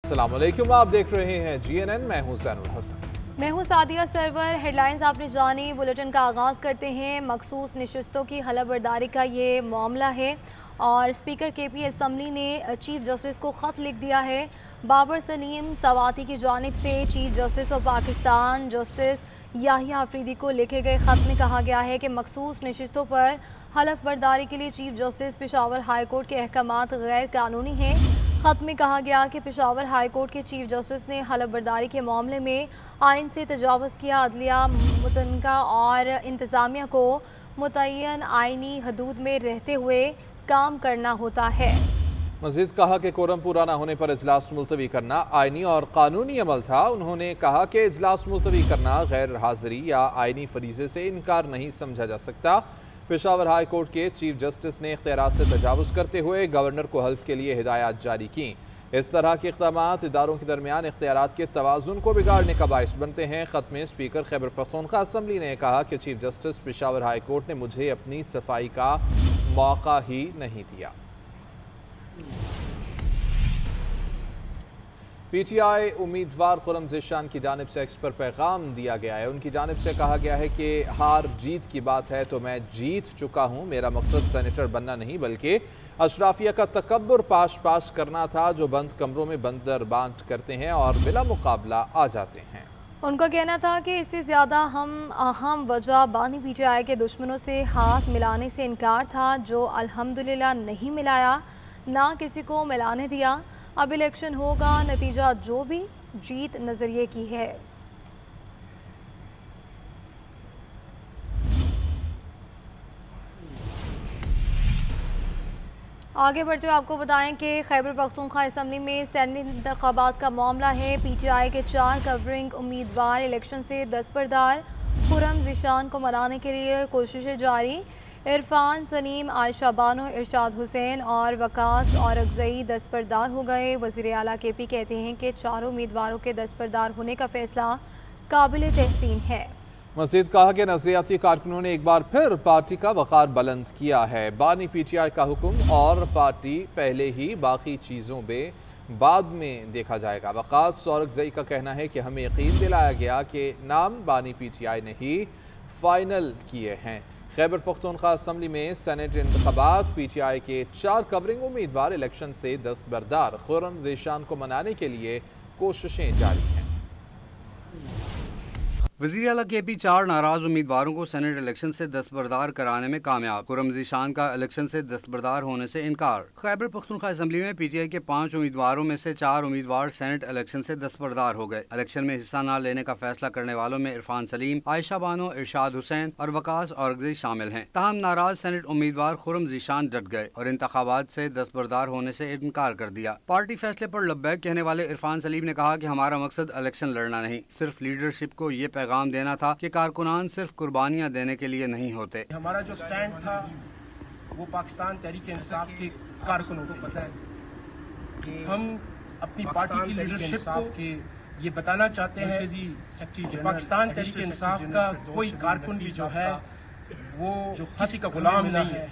अस्सलाम वालेकुम, आप देख रहे हैं GNN। मैं हूं ज़ैनुल हसन। मैं हूं सादिया सरवर। हेडलाइंस आपने जानी। बुलेटिन का आगाज़ करते हैं। मखसूस नशिस्तों की हलफबर्दारी का ये मामला है और स्पीकर KP असम्बली ने चीफ जस्टिस को ख़त लिख दिया है। बाबर सलीम सवाती की जानिब से chief justice of Pakistan justice Yahya Afridi को लिखे गए ख़त में कहा गया है कि मखसूस नशिस्तों पर हलफ बर्दारी के लिए chief justice Peshawar high court के अहकामात गैर कानूनी हैं। ख़त में कहा गया कि पेशावर हाई कोर्ट के चीफ जस्टिस ने हलफ बर्दारी के मामले में आइन से तजावुज़ किया। अदलिया मुतनका और इंतज़ामिया को मुतय्यन आइनी हदूद में रहते हुए काम करना होता है। मज़ीद कहा कि कोरम पूरा न होने पर इजलास मुलतवी करना आइनी और कानूनी अमल था। उन्होंने कहा कि इजलास मुलतवी करना गैर हाजिरी या आइनी फरीज़े से इनकार नहीं समझा जा सकता। पेशावर हाई कोर्ट के चीफ जस्टिस ने इख्तियारात से तजावुज़ करते हुए गवर्नर को हल्फ के लिए हिदायत जारी की। इस तरह के इक़दामात इदारों के दरमियान इख्तियारात के तवाज़ुन को बिगाड़ने का बाइस बनते हैं। ख़त में स्पीकर खैबर पख्तूनख्वा असम्बली ने कहा कि chief justice Peshawar high court ने मुझे अपनी सफाई का मौका ही नहीं दिया। PTI उम्मीदवार खुर्रम ज़ीशान की जानिब से एक्स पर पैगाम दिया गया है। उनकी जानिब से कहा गया है कि हार जीत की बात है तो मैं जीत चुका हूँ। मेरा मकसद सेनेटर बनना नहीं बल्कि अशराफिया का तकब्बुर पाश पाश करना था, जो बंद कमरों में बंदर बांट करते हैं और बिला मुकाबला आ जाते हैं। उनका कहना था कि इससे ज़्यादा हम अहम वजह बानी PTI के दुश्मनों से हाथ मिलाने से इनकार था, जो अल्हम्दुलिल्लाह नहीं मिलाया, ना किसी को मिलाने दिया। अब इलेक्शन होगा, नतीजा जो भी, जीत नजरिए की है। आगे बढ़ते हुए आपको बताएं कि खैबर पख्तूनख्वा असम्बली में सेनेट इंतखाबात का मामला है। PTI के 4 कवरिंग उम्मीदवार इलेक्शन से दस्तबरदार। खुर्रम ज़ीशान को मनाने के लिए कोशिशें जारी। इरफान सलीम, आयशा बानो, इरशाद हुसैन और वकास औरकज़ई दस्तबरदार हो गए। वज़ीर आला KP कहते हैं कि 4 उम्मीदवारों के दस्तबरदार होने का फैसला काबिल तहसीन है। मज़ीद कहा कि नजरियाती कारकुनों ने एक बार फिर पार्टी का वक़ार बुलंद किया है। बानी PTI का हुक्म और पार्टी पहले ही, बाकी चीज़ों में बाद में देखा जाएगा। वकास औरकज़ई का कहना है कि हमें यकीन दिलाया गया कि नाम बानी PTI ने ही फाइनल किए हैं। खैबर पख्तूनख्वा असम्बली में सेनेट इंतखाबात PTI के 4 कवरिंग उम्मीदवार इलेक्शन से दस्तबरदार। खुर्रम ज़ीशान को मनाने के लिए कोशिशें जारी हैं। वज़ीर आला KP 4 नाराज उम्मीदवारों को सेनेट इलेक्शन से दस्तबरदार कराने में कामयाब। खुर्रम ज़ीशान का इलेक्शन से दस्तबरदार होने से इनकार। खैबर पख्तूनख्वा असम्बली में PTI के 5 उम्मीदवारों में से 4 उम्मीदवार सेनेट इलेक्शन से दस्तबरदार हो गए। इलेक्शन में हिस्सा न लेने का फैसला करने वालों में इरफान सलीम, आयशा बानो, इरशाद हुसैन और वकास औरकज़ई शामिल हैं। ताहम नाराज सेनेट उम्मीदवार खुर्रम ज़ीशान डट गए और इंतखाबात से दस्तबरदार होने से इनकार कर दिया। पार्टी फैसले पर लब्बैक कहने वाले इरफान सलीम ने कहा कि हमारा मकसद इलेक्शन लड़ना नहीं, सिर्फ लीडरशिप को ये पैगाम देना था कि कारकुनान सिर्फ कुर्बानियां देने के लिए नहीं होते। हमारा जो स्टैंड था वो पाकिस्तान तहरीक इंसाफ के कारकुनों को पता है कि हम अपनी पार्टी की लीडरशिप को ये बताना चाहते हैं कि पाकिस्तान तहरीक इंसाफ का कोई कारकुन भी जो है वो किसी का गुलाम नहीं है।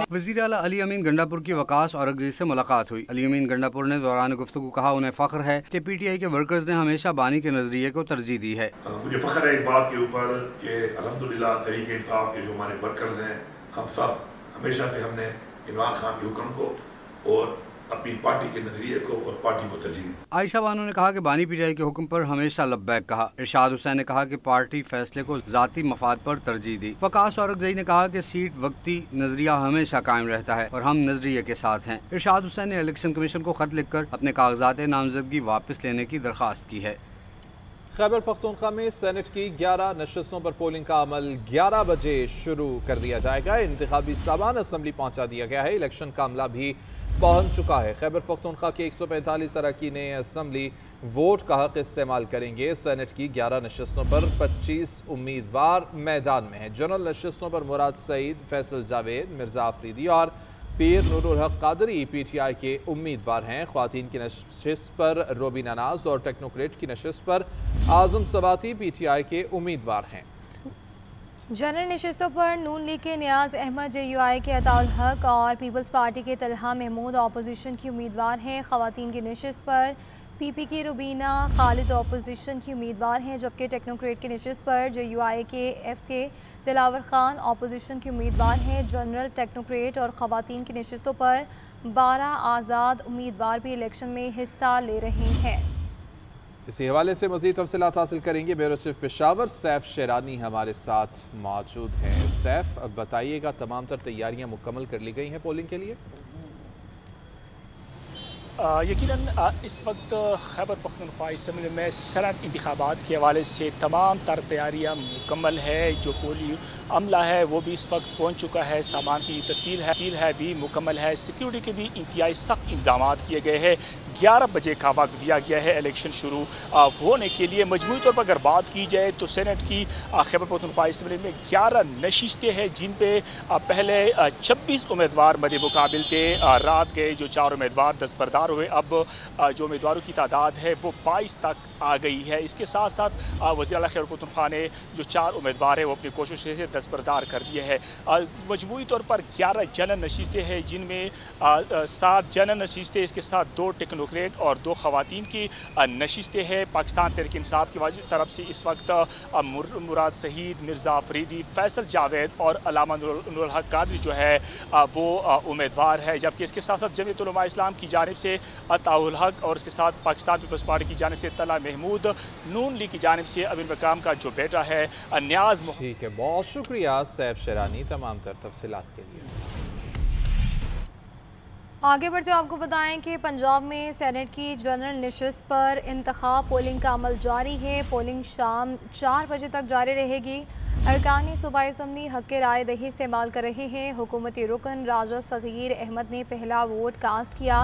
वज़ीर आला अली अमीन गंडापुर की वकास औरकज़ई से मुलाकात हुई। अली अमीन गंडापुर ने दौरान गुफ्तगू कहा उन्हें फ़ख्र है कि PTI के वर्कर्स ने हमेशा बानी के नजरिए को तरजीह दी है। मुझे फ़ख्र है इस बात के ऊपर कि अल्हम्दुलिल्लाह तहरीक इंसाफ के जो हमारे वर्कर्स हैं, हम सब हमेशा से हमने इमरान खान के हुक्म को और अपनी पार्टी के नजरिए को और पार्टी को तरजीह। आयशा बानो ने कहा कि बानी PTI के हुक्म पर हमेशा लब्बैक कहा। इरशाद हुसैन ने कहा कि पार्टी फैसले को जाती मफाद पर तरजीह दी। वकास औरकज़ई ने कहा कि सीट वक्ती नजरिया हमेशा कायम रहता है और हम नजरिए के साथ हैं। इरशाद हुसैन ने इलेक्शन कमीशन को खत लिखकर अपने कागजात नामजदगी वापस लेने की दरख्वास्त की है। खैबर पख्तूनख्वा में सेनेट की 11 नशस्तों पर पोलिंग का अमल 11 बजे शुरू कर दिया जाएगा। इंतखाबी सामान असम्बली पहुंचा दिया गया है। इलेक्शन का अमला भी पहुंच चुका है। खैबर पख्तूनख्वा के 145 अरकान असम्बली वोट का हक इस्तेमाल करेंगे। सेनेट की 11 नशस्तों पर 25 उम्मीदवार मैदान में हैं। जनरल नशस्तों पर मुराद सईद, फैसल जावेद, मिर्जा अफरीदी और पीर नूरुल हक कादरी PTI के उम्मीदवार हैं। ख्वातीन की नशिस्त पर रोबीना नाज और टेक्नोक्रेट की नशिस्त पर आजम सवाती PTI के उम्मीदवार हैं। जनरल नशिस्तों पर नून लीग के नियाज अहमद JUI के अताउल हक और पीपल्स पार्टी के तलहा महमूद अपोजिशन की उम्मीदवार हैं। ख़वातीन की नशिस्त पर पीपी की रुबीना खालिद अपोजिशन की उम्मीदवार हैं, जबकि टेक्नोक्रेट की नशिस्त पर जो यूआई के एफ के दिलावर खान अपोजिशन की उम्मीदवार हैं। जनरल टेक्नोक्रेट और ख़वातीन की नशिस्तों पर 12 आज़ाद उम्मीदवार भी इलेक्शन में हिस्सा ले रहे हैं। इसी हवाले से मज़ीद तफसीलात हासिल करेंगे। ब्यूरो चीफ पेशावर सैफ शेरानी हमारे साथ मौजूद हैं। सैफ, अब बताइएगा, तमाम तर तैयारियां मुकम्मल कर ली गई हैं पोलिंग के लिए? यकीनन इस वक्त खैबर पख्तूनख्वा असम्बली में सनद इंतखाबात के हवाले से तमाम तर तैयारियाँ मुकम्मल है। जो पोलिंग अमला है वो भी इस वक्त पहुँच चुका है। सामान की तरसील है भी मुकम्मल है। सिक्योरिटी के भी इंतहाई सख्त इंतजाम किए गए हैं। 11 बजे का वक्त दिया गया है इलेक्शन शुरू होने के लिए। मजमूई तौर पर अगर बात की जाए तो सेनेट की खैबर पख्तूनख्वा असम्बली में 11 नशिस्तें हैं, जिन पे पहले 26 उम्मीदवार मदे मुकाबिल थे। रात गए जो 4 उम्मीदवार दस्तबरदार हुए। अब जो उम्मीदवारों की तादाद है वो 22 तक आ गई है। इसके साथ साथ वज़ीर आला खैबर पख्तूनख्वा ने जो 4 उम्मीदवार है वो अपनी कोशिश से दस्तबरदार कर दिए हैं। मजमूई तौर पर 11 जनरल नशिस्तें हैं, जिनमें 7 जनरल नशिस्तें, इसके साथ 2 टेक्नोक्रेट और 2 ख़वातीन की नशिस्तें हैं। पाकिस्तान तहरीक इंसाफ की तरफ से इस वक्त मुराद शहीद, मिर्ज़ा अफरीदी, फैसल जावेद और अलामा नूरुल हक कादरी जो है वो उम्मीदवार है। जबकि इसके साथ साथ जमीयत उलमा इस्लाम की जानिब से अताउल हक और इसके साथ पाकिस्तान पीपल्स पार्टी की जानिब से तला महमूद, नून लीग की जानिब से अमीन मकाम का जो बेटा है न्याज। ठीक है, बहुत शुक्रिया सैफ शेरानी तमाम तर तफसीलात के लिए। आगे बढ़ते आपको बताएं कि पंजाब में सेनेट की जनरल नशिस्त पर इंतखाब पोलिंग का अमल जारी है। पोलिंग शाम 4 बजे तक जारी रहेगी। अरकानी सूबाई असम्बली हक के राय दही इस्तेमाल कर रहे हैं। हुकूमती रुकन राजा सगीर अहमद ने पहला वोट कास्ट किया।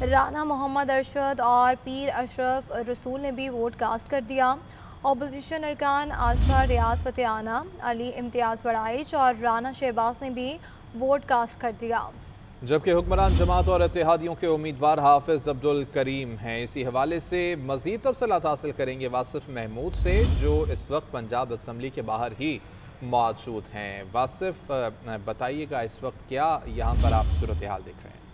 राना मोहम्मद अरशद और पीर अशरफ रसूल ने भी वोट कास्ट कर दिया। अपोजिशन अरकान आसफा रियाज फतेहाना, अली इम्तियाज़ बड़ाइच और राना शहबाज ने भी वोट कास्ट कर दिया। जबकि हुक्मरान जमात और इत्तेहादियों के उम्मीदवार हाफिज अब्दुल करीम हैं। इसी हवाले से मज़ीद तफसीलात हासिल करेंगे वासिफ महमूद से, जो इस वक्त पंजाब असम्बली के बाहर ही मौजूद हैं। वासिफ, बताइएगा इस वक्त क्या यहाँ पर आप सूरत हाल देख रहे हैं?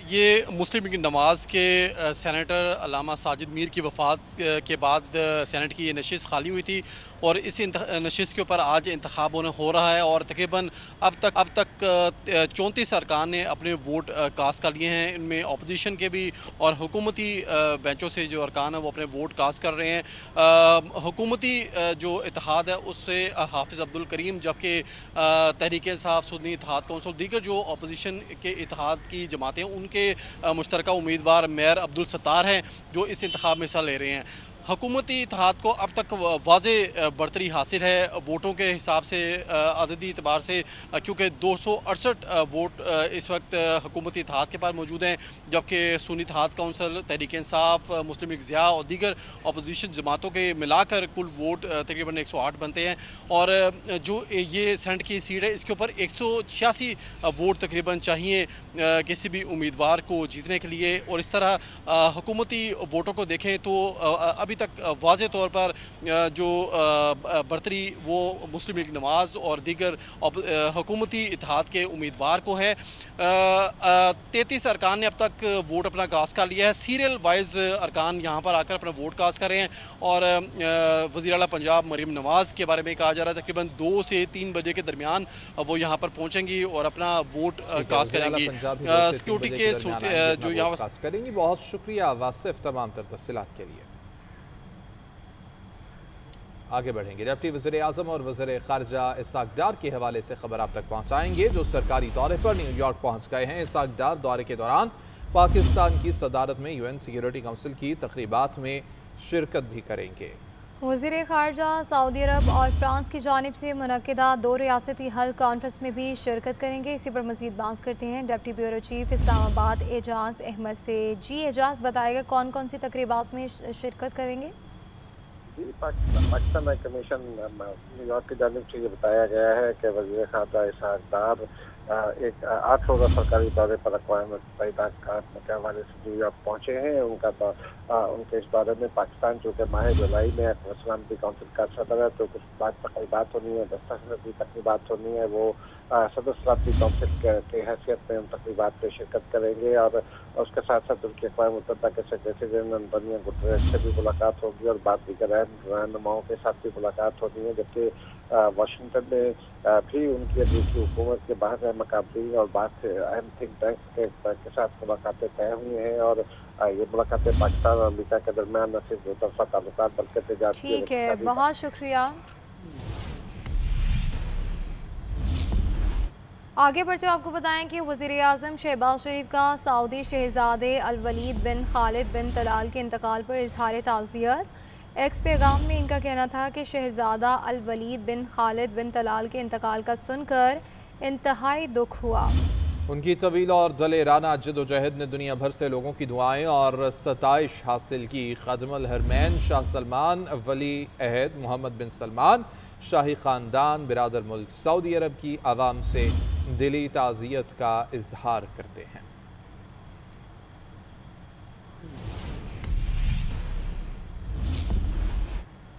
ये मुस्लिम लीग नवाज़ के सेनेटर अल्लामा साजिद मीर की वफ़ात के बाद सेनेट की ये नशिस्त खाली हुई थी और इस नशिस्त के ऊपर आज इंतखाब हो रहा है। और तकरीबन अब तक 34 अरकान ने अपने वोट कास्ट कर लिए हैं। इनमें अपोजिशन के भी और हुकूमती बेंचों से जो अरकान है वो अपने वोट कास्ट कर रहे हैं। हुकूमती जो इत्तेहाद है उससे हाफिज अब्दुल करीम, जबकि तहरीक इंसाफ, सुन्नी इत्तेहाद कौंसिल, दीगर जो अपोजिशन के इत्तेहाद की जमातें उनके मुश्तरका उम्मीदवार मेयर अब्दुल सत्तार हैं जो इस इंतखाब में हिस्सा ले रहे हैं। हुकूमती इत्तेहाद को अब तक वाज़े बढ़तरी हासिल है वोटों के हिसाब से, अददी एतबार से, क्योंकि 268 वोट इस वक्त हुकूमती इत्तेहाद के पास मौजूद हैं। जबकि सुन्नी इत्तेहाद कौंसिल, तहरीक इंसाफ, मुस्लिम लीग ज़िया और दीगर अपोजिशन जमातों के मिलाकर कुल वोट तकरीबन 108 बनते हैं। और जो ये सेनेट की सीट है इसके ऊपर 186 वोट तकरीबन चाहिए किसी भी उम्मीदवार को जीतने के लिए। और इस तरह हुकूमती वोटों को देखें तो अभी तक वाज़े तौर पर जो बढ़तरी वो मुस्लिम लीग नवाज़ और दीगर हुकूमती इत्तेहाद के उम्मीदवार को है। 33 अरकान ने अब तक वोट अपना कास्ट कर लिया है। सीरियल वाइज अरकान यहाँ पर आकर अपना वोट कास्ट कर रहे हैं। और वज़ीर आला पंजाब मरीम नवाज़ के बारे में कहा जा रहा है तकरीबन 2 से 3 बजे के दरमियान वो यहाँ पर पहुँचेंगी और अपना वोट कास्ट करेंगी। सिक्योरिटी के जो यहाँ कास्ट करेंगी। बहुत शुक्रिया वासिफ तमाम तर तफसीलात के लिए। आगे बढ़ेंगे। डिप्टी वज़ीर आज़म और वज़ीर ख़ारिजा इसाक डार के हवाले से खबर आप तक पहुँचाएंगे, जो सरकारी दौरे पर न्यूयॉर्क पहुँच गए हैं। इसाक डार दौरे के दौरान पाकिस्तान की सदारत में UN सिक्योरिटी काउंसिल की तकरीबात में शिरकत भी करेंगे। वज़ीर ख़ारिजा सऊदी अरब और फ्रांस की जानिब से मुनक्किदा 2 रियासती हल कॉन्फ्रेंस में भी शिरकत करेंगे। इसी पर मज़ीद बात करते हैं डिप्टी ब्यूरो चीफ इस्लामाबाद एजाज़ अहमद से। जी एजाज़, बताएगा कौन कौन सी तकरीबात में शिरकत करेंगे? जी, पाकिस्तान हाई कमीशन न्यूयॉर्क की जानिब से ये बताया गया है कि वज़ीर ख़ारिजा इसाक डार एक 8 रोज़ा सरकारी दौरे पर अक़वाम मुत्तहिदा के हवाले से न्यूयॉर्क पहुँचे हैं। उनके इस दौरे में पाकिस्तान चूँकि माह जुलाई में सलामती काउंसिल का सदर है तो कुछ तकरीबात होनी है, दस्तखत की तकरीबात होनी है, वो सदर सलामती कौंसिल के हैसियत में उन तकरीबात में शिरकत करेंगे और उसके साथ साथ उनके अक़वाम मुत्तहिदा के सेक्रेटरी जनरल अंतोनियो गुटेरेस से भी मुलाकात होगी और बात दीगर रहनुमाओं के साथ भी मुलाकात होनी है। जबकि वाशिंगटन में भी उनकी अमरीकी हुकूमत के बाहर मकाबरीन और बात अहम थिंक टैंक के साथ मुलाकातें तय हुई हैं और ये मुलाकातें पाकिस्तान और अमेरिका के दरमियान न सिर्फ दो तरफा ताल्लुकात बल्कि तिजारती। ठीक है, बहुत शुक्रिया। आगे बढ़ते हुए आपको बताएं कि वज़ीर-ए-आज़म शहबाज शरीफ का सऊदी शहज़ादे अल-वलीद बिन खालिद बिन तलाल के इंतकाल पर इज़हार ताज़ियत। एक्स पैगाम में इनका कहना था कि शहज़ादा अल-वलीद बिन खालिद बिन तलाल के इंतकाल का सुनकर इंतहाई दुख हुआ। उनकी तवील और दलेराना जद्दोजहद ने दुनिया भर से लोगों की दुआएं और सताइश हासिल की। खादिमुल हरमैन शाह सलमान, वली अहद मोहम्मद बिन सलमान, शाही ख़ानदान, बिरादर मुल्क सऊदी अरब की आवाम से दिली ताज़ियत का इजहार करते हैं।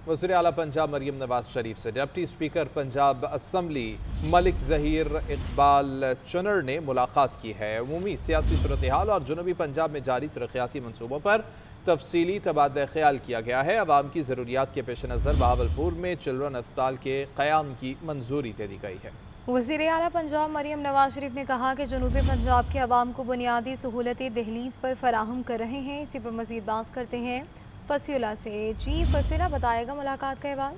वज़ीर आला पंजाब मरियम नवाज शरीफ से deputy speaker Punjab assembly Malik Zaheer Iqbal चुनर ने मुलाकात की है। अमूमी सियासी सूरत हाल और जनूबी पंजाब में जारी तरक्याती मनसूबों पर तफसीली तबादला ख्याल किया गया है। अवाम की ज़रूरियात के पेश नज़र बहावलपुर में चिल्ड्रन अस्पताल के क़याम की मंजूरी दे दी गई है। वज़ीर आला पंजाब मरियम नवाज शरीफ ने कहा कि जनूबी पंजाब के अवाम को बुनियादी सहूलतें दहलीज़ पर फराहम कर रहे हैं। इसी पर मज़ीद बात करते हैं फसीला से। जी फसीला, बताएगा मुलाकात का अहवाल।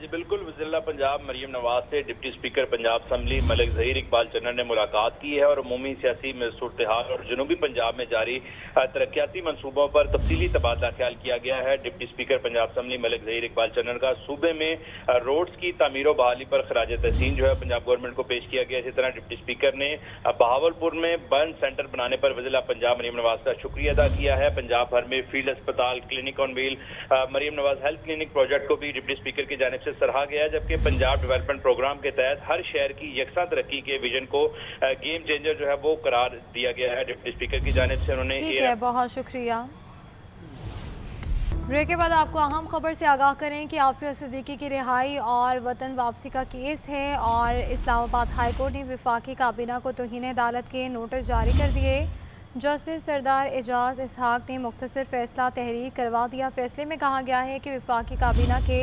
जी बिल्कुल, वज़ीर पंजाब मरियम नवाज से deputy speaker Punjab assembly Malik Zaheer Iqbal Channar ने मुलाकात की है और अमूमी सियासी सूरत हाल और जनूबी पंजाब में जारी तरक्याती मनसूबों पर तफसीली तबादला ख्याल किया गया है। Deputy speaker Punjab assembly Malik Zaheer Iqbal Channar का सूबे में रोड्स की तामीर बहाली पर खराज तहसीन जो है पंजाब गवर्नमेंट को पेश किया गया। इसी तरह डिप्टी स्पीकर ने बहावलपुर में बर्न सेंटर बनाने पर वज़ीर पंजाब मरियम नवाज का शुक्रिया अदा किया है। पंजाब भर में फील्ड अस्पताल, clinic on wheel, Maryam Nawaz health clinic project को भी डिप्टी स्पीकर की जानिब से सराहा गया। जबकि पंजाब डेवलपमेंट प्रोग्राम के तहत हर शहर की यकसा तरक्की के विजन को गेम चेंजर जो है वो करार दिया गया है डिप्टी स्पीकर की जानिब से। उन्होंने ठीक है, बहुत शुक्रिया। ब्रेक के बाद आपको अहम खबर से आगाह करें कि आफिया सिद्दीकी की रिहाई और वतन वापसी का केस है और इस्लामाबाद हाई कोर्ट ने वफाकी काबीना को तौहीन अदालत के नोटिस जारी कर दिए। जस्टिस सरदार एजाज इसहाक ने मुख्तसर फैसला तहरीर करवा दिया। फैसले में कहा गया है कि वफाकी काबीना के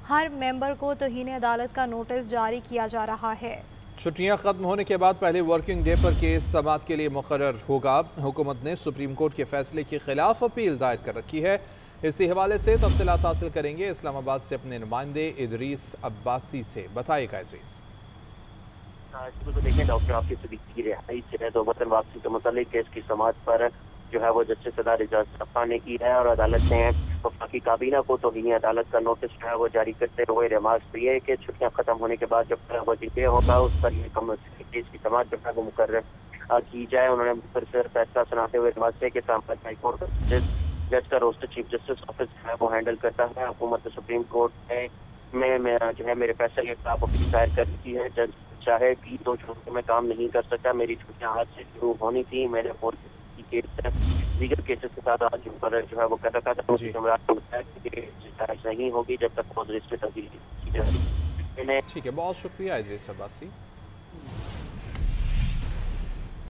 हर मेंबर को तौहीन अदालत का नोटिस जारी किया जा रहा है। छुट्टियां खत्म होने के बाद पहले वर्किंग डे पर केस समाअत के लिए मुकर्रर होगा। हुकूमत ने सुप्रीम कोर्ट के फैसले के खिलाफ अपील दायर कर रखी है। इसी हवाले से तफसीलात हासिल करेंगे इस्लामाबाद से अपने नुमाइंदे इदरीस अब्बासी से। बताइएगा इदरीस। तो देखें, डॉक्टर आफिया सिद्दीकी की रिहाई से है तो वतन वापसी के मुतालिक केस की समाअत पर जो है वो जस्टिस सरदार एजाज इसहाक ने की है और अदालत ने वफाकी काबीना को तौहीन अदालत का नोटिस जो है वो जारी करते हुए रिमार्क्स दिए कि छुट्टियां खत्म होने के बाद जब वर्किंग डे होगा उस पर केस की समाअत जो है वो मुकर्रर की जाए। उन्होंने मुखतसर फैसला सुनाते हुए रिमार्क्स दिए कि इस्लामाबाद हाई कोर्ट का जज का रोस्टर चीफ जस्टिस ऑफिस जो है वो हैंडल करता है। हुकूमत सुप्रीम कोर्ट में जो है मेरे फैसले के खिलाफ अपील दायर कर दी है। जज चाहे कि 2 छुट्टियों में काम नहीं कर सकता। मेरी छुट्टियां आज से शुरू होनी थी। मैंने लीगल केसेस के साथ आज जो है वो कर रखा था। नहीं होगी जब तक ठीक है, बहुत शुक्रिया इदरीस अब्बासी।